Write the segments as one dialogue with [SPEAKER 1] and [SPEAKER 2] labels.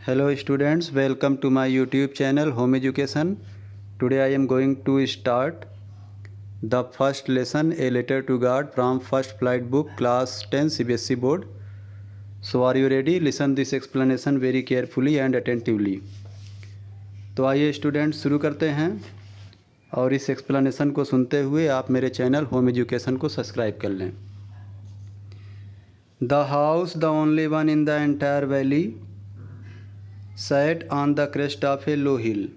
[SPEAKER 1] Hello students, welcome to my YouTube channel Home Education. Today I am going to start the first lesson, A Letter to God, from First Flight book, class 10 CBSE board. So are you ready? Listen this explanation very carefully and attentively. तो आइए students शुरू करते हैं और इस explanation को सुनते हुए आप मेरे चैनल होम एजुकेशन को सब्सक्राइब कर लें। The house the only one in the entire valley sat on the crest of a low hill.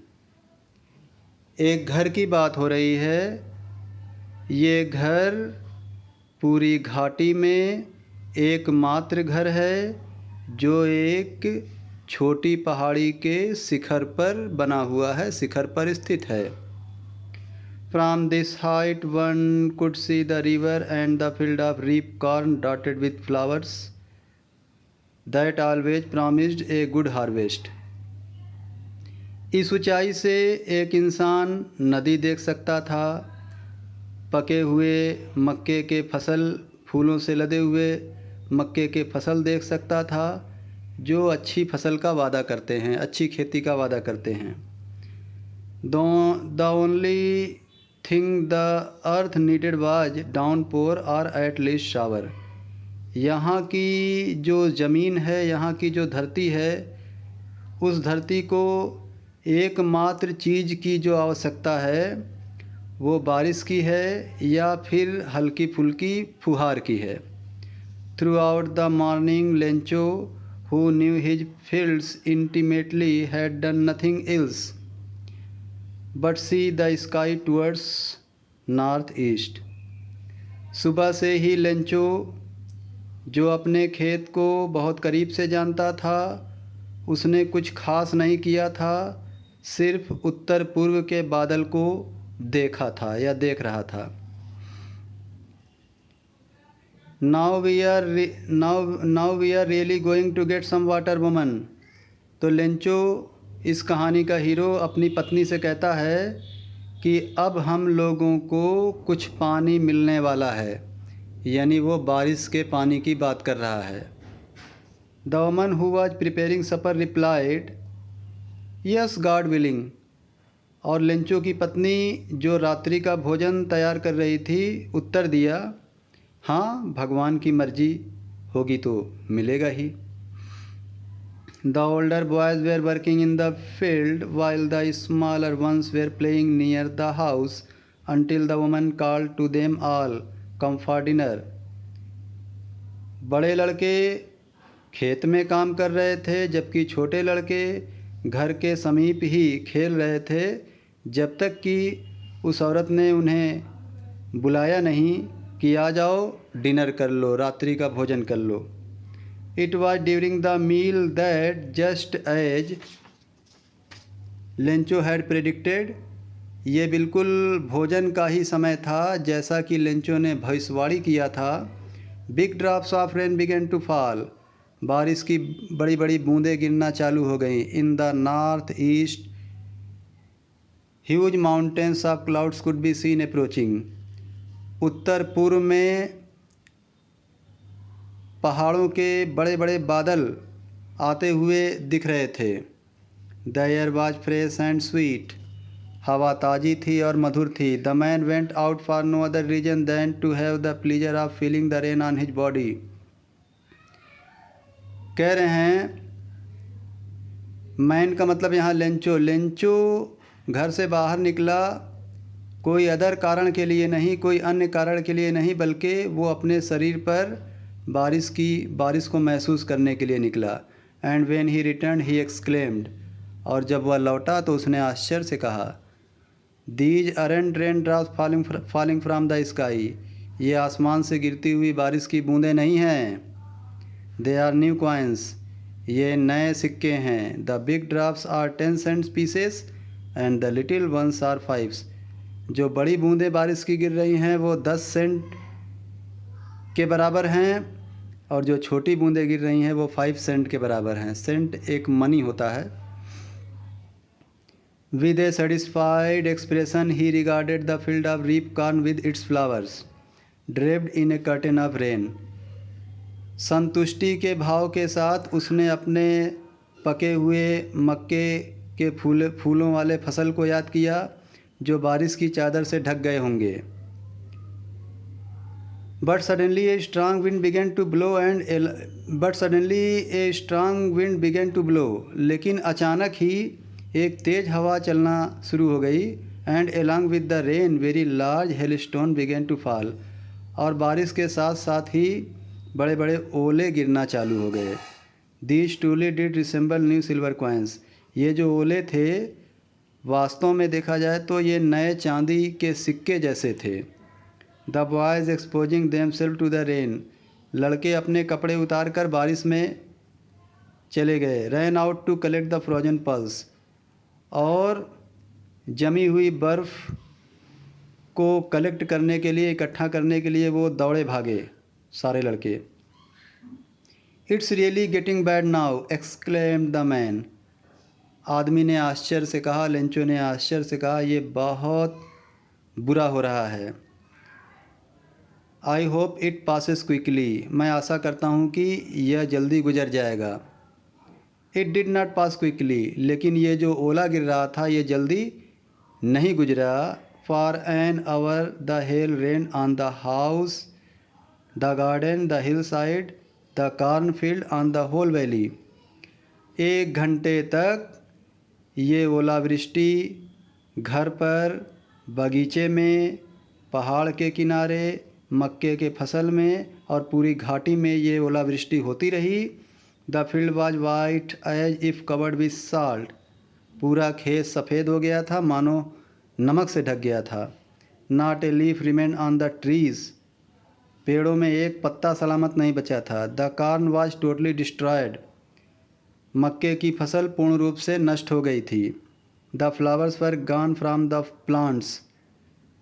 [SPEAKER 1] एक घर की बात हो रही है। ये घर पूरी घाटी में एकमात्र घर है जो एक छोटी पहाड़ी के शिखर पर बना हुआ है, शिखर पर स्थित है। From this height one could see the river and the field of ripe corn dotted with flowers that always promised a good harvest. इस ऊंचाई से एक इंसान नदी देख सकता था, पके हुए मक्के के फसल, फूलों से लदे हुए मक्के के फसल देख सकता था जो अच्छी फसल का वादा करते हैं, अच्छी खेती का वादा करते हैं। The only thing the earth needed was downpour or at least shower. यहाँ की जो ज़मीन है, यहाँ की जो धरती है, उस धरती को एकमात्र चीज़ की जो आवश्यकता है वो बारिश की है या फिर हल्की फुल्की फुहार की है। Through out the morning Lencho who knew his fields intimately had done nothing else but see the sky towards north east. सुबह से ही लेंचो, जो अपने खेत को बहुत करीब से जानता था, उसने कुछ खास नहीं किया था, सिर्फ उत्तर पूर्व के बादल को देखा था या देख रहा था। Now we are really going to get some water woman. तो लेंचो, इस कहानी का हीरो, अपनी पत्नी से कहता है कि अब हम लोगों को कुछ पानी मिलने वाला है, यानी वो बारिश के पानी की बात कर रहा है। The woman who was preparing supper replied yes God willing. और लेंचो की पत्नी, जो रात्रि का भोजन तैयार कर रही थी, उत्तर दिया, हाँ, भगवान की मर्जी होगी तो मिलेगा ही। The older boys were working in the field while the smaller ones were playing near the house until the woman called to them all come for dinner। बड़े लड़के खेत में काम कर रहे थे जबकि छोटे लड़के घर के समीप ही खेल रहे थे, जब तक कि उस औरत ने उन्हें बुलाया नहीं कि आ जाओ, डिनर कर लो, रात्रि का भोजन कर लो। It was during the meal that just as Lencho had predicted. ये बिल्कुल भोजन का ही समय था जैसा कि लेंचो ने भविष्यवाणी किया था। Big drops of rain began to fall. बारिश की बड़ी बड़ी बूंदें गिरना चालू हो गईं। In the north east huge mountains of clouds could be seen approaching. उत्तर पूर्व में पहाड़ों के बड़े बड़े बादल आते हुए दिख रहे थे। The air was fresh and sweet. हवा ताज़ी थी और मधुर थी। The man went out for no other reason than to have the pleasure of feeling the rain on his body. कह रहे हैं, मैन का मतलब यहाँ लेंचो। लेंचो घर से बाहर निकला कोई अदर कारण के लिए नहीं, कोई अन्य कारण के लिए नहीं, बल्कि वो अपने शरीर पर बारिश को महसूस करने के लिए निकला। And when he return he exclaimed. और जब वह लौटा तो उसने आश्चर्य से कहा, these aren't rain drops falling from the sky. ये आसमान से गिरती हुई बारिश की बूंदें नहीं हैं। They are new coins. ये नए सिक्के हैं। The big drops are 10 cents pieces and the little ones are 5। जो बड़ी बूंदें बारिश की गिर रही हैं वो 10 सेंट के बराबर हैं और जो छोटी बूंदें गिर रही हैं वो 5 सेंट के बराबर हैं। सेंट एक मनी होता है। With a satisfied expression he regarded the field of reap corn with its flowers draped in a curtain of rain। संतुष्टि के भाव के साथ उसने अपने पके हुए मक्के के फूलों वाले फसल को याद किया जो बारिश की चादर से ढक गए होंगे। But suddenly a strong wind began to blow. लेकिन अचानक ही एक तेज़ हवा चलना शुरू हो गई। And along with the rain, very large hailstone began to fall. और बारिश के साथ साथ ही बड़े बड़े ओले गिरना चालू हो गए। These truly did resemble new silver coins. ये जो ओले थे वास्तव में देखा जाए तो ये नए चांदी के सिक्के जैसे थे। The boys exposing themselves to the rain. लड़के अपने कपड़े उतार कर बारिश में चले गए। Ran out to collect the frozen pearls. और जमी हुई बर्फ़ को कलेक्ट करने के लिए, इकट्ठा करने के लिए वो दौड़े भागे सारे लड़के। It's really getting bad now, exclaimed the man. आदमी ने आश्चर्य से कहा, लेंचो ने आश्चर्य से कहा, ये बहुत बुरा हो रहा है। I hope it passes quickly. मैं आशा करता हूँ कि यह जल्दी गुजर जाएगा. It did not pass quickly. लेकिन ये जो ओला गिर रहा था ये जल्दी नहीं गुजरा. For an hour the hail rain on the house, the garden, the hillside, the corn field, on the whole valley. 1 घंटे तक ये ओलावृष्टि घर पर, बगीचे में, पहाड़ के किनारे, मक्के के फसल में और पूरी घाटी में ये ओलावृष्टि होती रही. The field was white as if covered with salt. पूरा खेत सफ़ेद हो गया था, मानो नमक से ढक गया था. Not a leaf remain on the trees. पेड़ों में एक पत्ता सलामत नहीं बचा था. The corn was totally destroyed. मक्के की फसल पूर्ण रूप से नष्ट हो गई थी. The flowers were gone from the plants.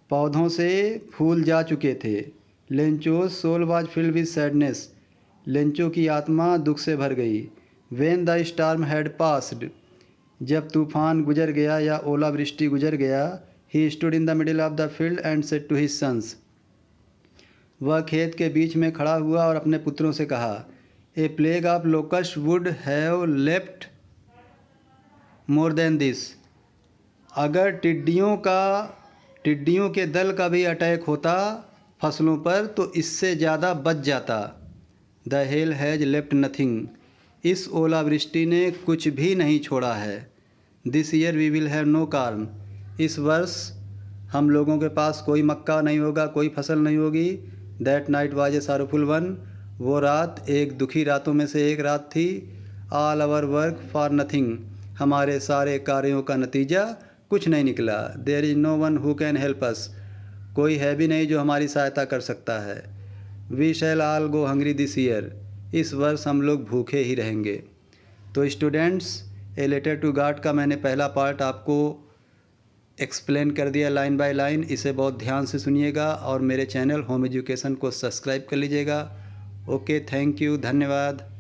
[SPEAKER 1] पौधों से फूल जा चुके थे. Lencho's soul was filled with sadness. Lencho की आत्मा दुख से भर गई. When the storm had passed. जब तूफान गुजर गया या ओलावृष्टि गुजर गया. He stood in the middle of the field and said to his sons. वह खेत के बीच में खड़ा हुआ और अपने पुत्रों से कहा, a plague of locust would have left more than this. अगर टिड्डियों के दल का भी अटैक होता फसलों पर तो इससे ज़्यादा बच जाता. The hail has left nothing. इस ओलावृष्टि ने कुछ भी नहीं छोड़ा है. This year we will have no corn. इस वर्ष हम लोगों के पास कोई मक्का नहीं होगा, कोई फसल नहीं होगी. That night was a sorrowful one. वो रात एक दुखी रातों में से एक रात थी. All our work for nothing. हमारे सारे कार्यों का नतीजा कुछ नहीं निकला. There is no one who can help us. कोई है भी नहीं जो हमारी सहायता कर सकता है. We shall all go hungry this year. इस वर्ष हम लोग भूखे ही रहेंगे. तो students, a letter to God का मैंने पहला पार्ट आपको एक्सप्लेन कर दिया लाइन बाय लाइन. इसे बहुत ध्यान से सुनिएगा और मेरे चैनल होम एजुकेशन को सब्सक्राइब कर लीजिएगा. ओके, थैंक यू, धन्यवाद.